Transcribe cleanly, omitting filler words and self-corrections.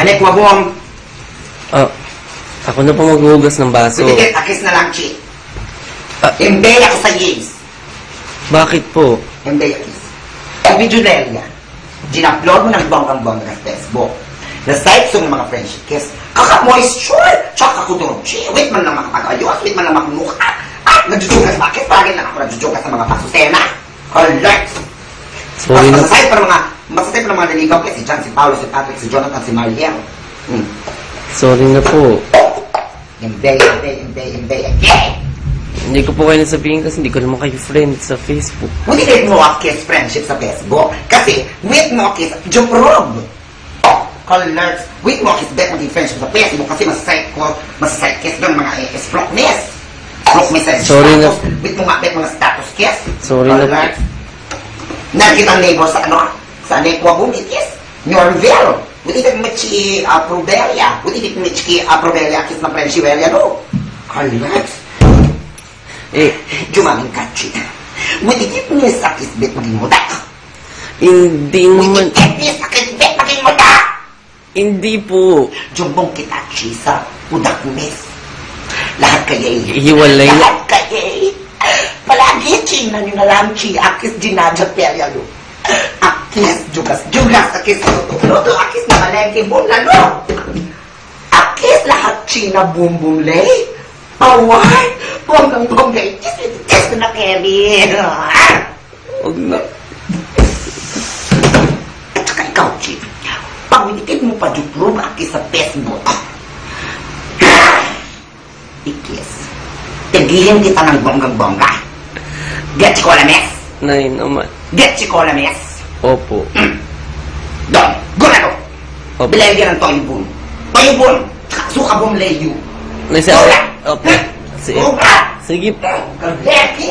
Anek, wabong. Ah, ako na po maghuhugas ng baso. Butikit, akis na lang, chi. Imbay ako sa yes. Bakit po? Imbay akis. Ang video na yan, gina-upload mo ng bonggang-bongga na Facebook. Na-site sa mga friendship kiss. Kaka-moisture, tsaka kakudurog, chi. Wait man lang makapag-ayos, wait man lang makamukha. Nagjujugas, bakit? Parang lang ako nagjujugas sa mga pasusena. Alright. Sorry na. Masasay pa ng mga daligaw kasi si John, si Paolo, si Patrick, si Jonathan, si Mariel. Sorry na po. Imbay. Hindi ko po kayo nasabihin kasi hindi ko naman kayo friend sa Facebook. Hindi kayo mo kiss friendship sa Facebook. Kasi, with mo kiss, Joprog. Colors. With mo kiss, bet maging friendship sa Facebook kasi masasay kiss doon mga esplokness. Message. Sorry na. With mo nga, bet mga status kiss. Sorry na po. Nakita ang neighbor sa sa Nekwa Bumitis, Norville. Buti ka Michi Probelia. Buti ka Michi Probelia kiss na Frenchivelia, no? Correct. Jumaming kachi. Buti ka Miss Akis bet maging mudak. Hindi naman. Buti ka Miss Akis bet maging mudak. Hindi po. Jumbong kita sa mudak Miss. Lahat kayo. Hiwalay na. Lahat kayo. Palagi china nyo na lang chi. Akis ginadya perya, no? Akis, jugas, akis, luto, akis na malengke, boom, lalo. Akis, lahat china, boom, lay. Away, bonggang, ikis na Kevin. Huwag na. At saka ikaw, chi, pag-winikit mo pa juprog, akis sa Facebook. Ikis. Tigihin kita ng bonggang-bongga. Get si Colames? Nay naman. Get si Colames? Opo. Don, gulalo. Opo. Bilagyan ng toyibun. Toyibun. Suka bum layu. Nay, Gula. Opo. Sige. Gula. Sige po. Kalbeki.